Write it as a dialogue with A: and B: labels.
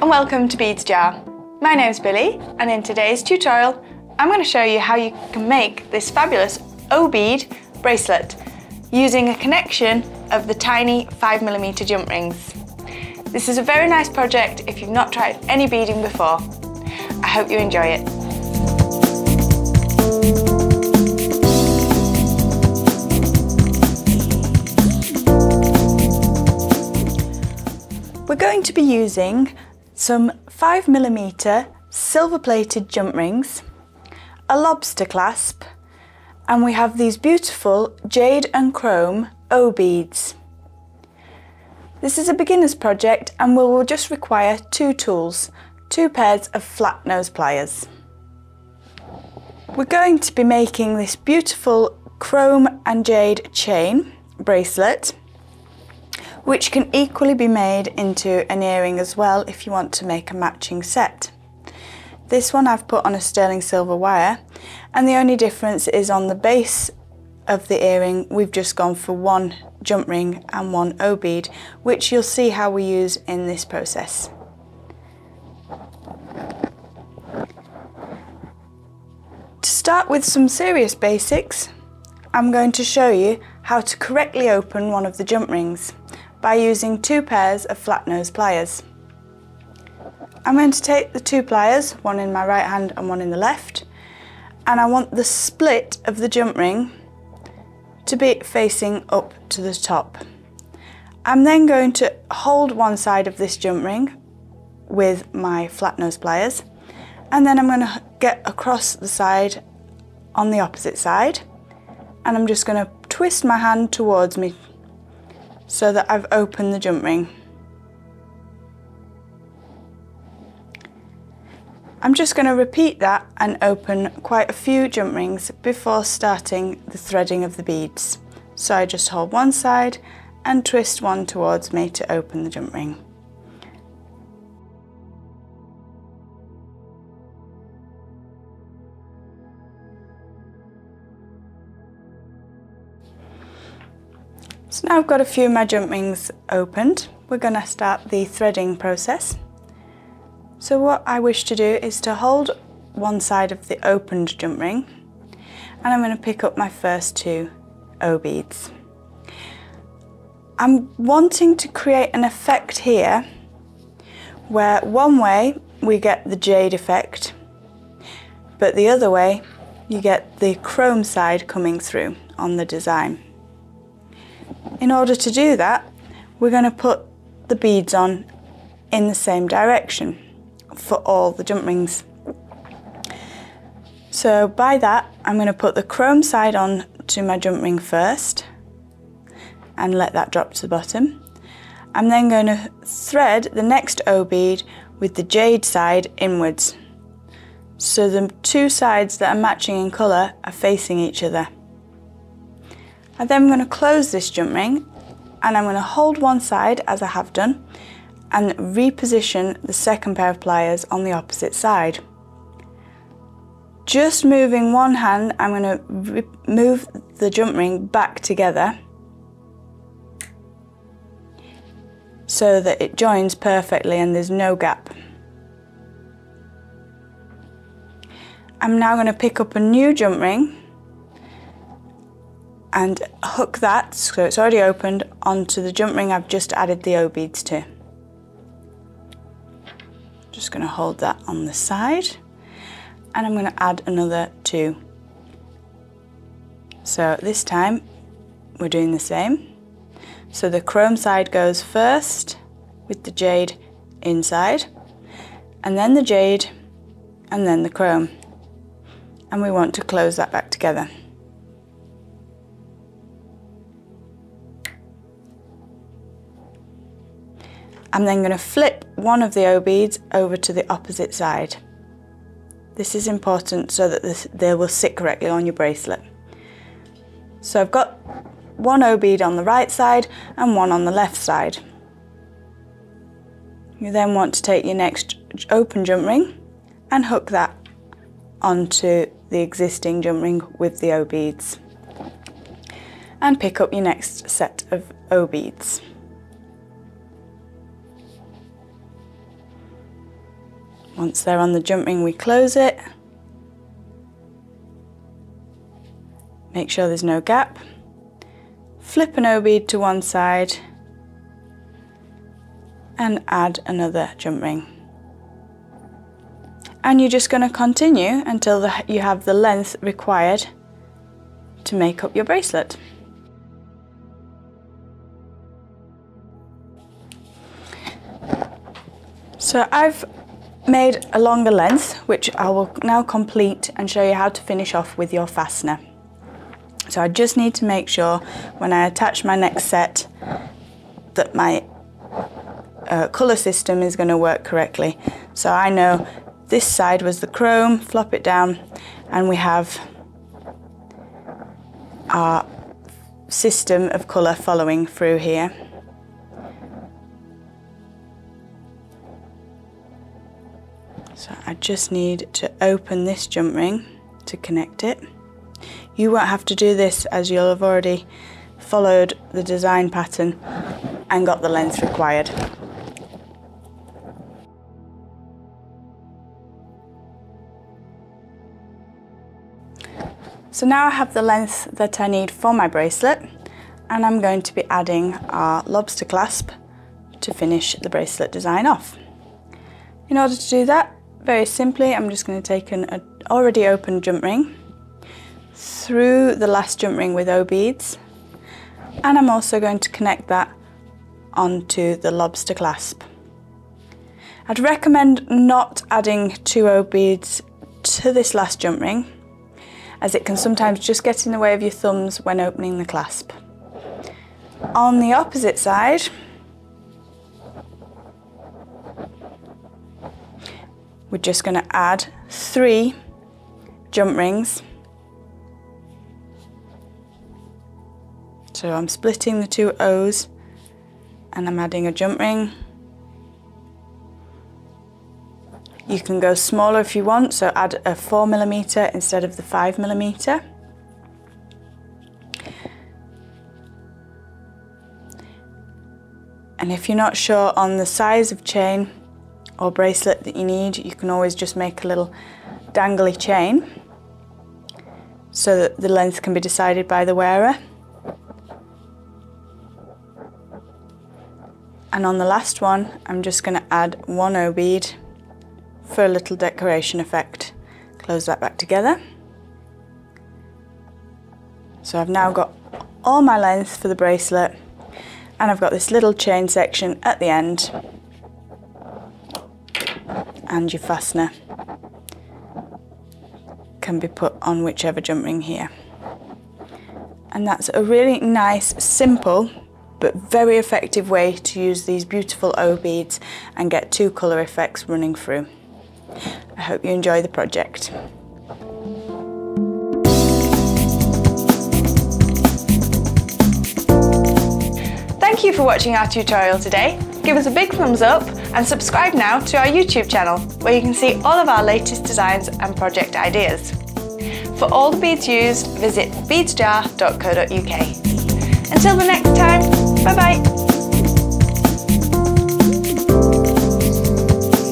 A: and welcome to Beads Jar. My name's Billy, and in today's tutorial I'm going to show you how you can make this fabulous O bead bracelet using a connection of the tiny 5mm jump rings. This is a very nice project if you've not tried any beading before. I hope you enjoy it. We're going to be using some 5mm silver-plated jump rings, a lobster clasp, and we have these beautiful jade and chrome O beads. This is a beginner's project and we will just require two tools, two pairs of flat nose pliers. We're going to be making this beautiful chrome and jade chain bracelet, which can equally be made into an earring as well if you want to make a matching set. This one I've put on a sterling silver wire, and the only difference is on the base of the earring we've just gone for one jump ring and one O bead, which you'll see how we use in this process. To start with some serious basics, I'm going to show you how to correctly open one of the jump rings by using two pairs of flat nose pliers. I'm going to take the two pliers, one in my right hand and one in the left, and I want the split of the jump ring to be facing up to the top. I'm then going to hold one side of this jump ring with my flat nose pliers, and then I'm going to get across the side on the opposite side, and I'm just going to twist my hand towards me so that I've opened the jump ring. I'm just going to repeat that and open quite a few jump rings before starting the threading of the beads. So I just hold one side and twist one towards me to open the jump ring. So now I've got a few of my jump rings opened, we're going to start the threading process. So what I wish to do is to hold one side of the opened jump ring, and I'm going to pick up my first two O beads. I'm wanting to create an effect here where one way we get the jade effect, but the other way you get the chrome side coming through on the design. In order to do that, we're going to put the beads on in the same direction for all the jump rings. So by that, I'm going to put the chrome side on to my jump ring first and let that drop to the bottom. I'm then going to thread the next O bead with the jade side inwards, so the two sides that are matching in colour are facing each other. I'm then going to close this jump ring, and I'm going to hold one side as I have done and reposition the second pair of pliers on the opposite side. Just moving one hand, I'm going to move the jump ring back together so that it joins perfectly and there's no gap. I'm now going to pick up a new jump ring and hook that, so it's already opened, onto the jump ring I've just added the O beads to. Just going to hold that on the side, and I'm going to add another two. So this time we're doing the same. So the chrome side goes first with the jade inside, and then the jade, and then the chrome. And we want to close that back together. I'm then going to flip one of the O beads over to the opposite side. This is important so that they will sit correctly on your bracelet. So I've got one O bead on the right side and one on the left side. You then want to take your next open jump ring and hook that onto the existing jump ring with the O beads, and pick up your next set of O beads. Once they're on the jump ring, we close it. Make sure there's no gap. Flip an O bead to one side and add another jump ring. And you're just going to continue until you have the length required to make up your bracelet. So I've made a longer length, which I will now complete and show you how to finish off with your fastener. So I just need to make sure when I attach my next set that my colour system is going to work correctly. So I know this side was the chrome, flop it down, and we have our system of colour following through here. So I just need to open this jump ring to connect it. You won't have to do this as you'll have already followed the design pattern and got the length required. So now I have the length that I need for my bracelet, and I'm going to be adding our lobster clasp to finish the bracelet design off. In order to do that, very simply, I'm just going to take an already opened jump ring through the last jump ring with O beads, and I'm also going to connect that onto the lobster clasp. I'd recommend not adding 2 O beads to this last jump ring, as it can sometimes just get in the way of your thumbs when opening the clasp. On the opposite side, we're just going to add 3 jump rings. So I'm splitting the 2 O's and I'm adding a jump ring. You can go smaller if you want, so add a 4mm instead of the 5mm. And if you're not sure on the size of chain or bracelet that you need, you can always just make a little dangly chain so that the length can be decided by the wearer. And on the last one, I'm just going to add 1 O bead for a little decoration effect. Close that back together. So I've now got all my length for the bracelet, and I've got this little chain section at the end, and your fastener can be put on whichever jump ring here. And that's a really nice, simple, but very effective way to use these beautiful O beads and get 2 colour effects running through. I hope you enjoy the project. Thank you for watching our tutorial today. Give us a big thumbs up and subscribe now to our YouTube channel, where you can see all of our latest designs and project ideas. For all the beads used, visit beadsjar.co.uk. Until the next time, bye bye!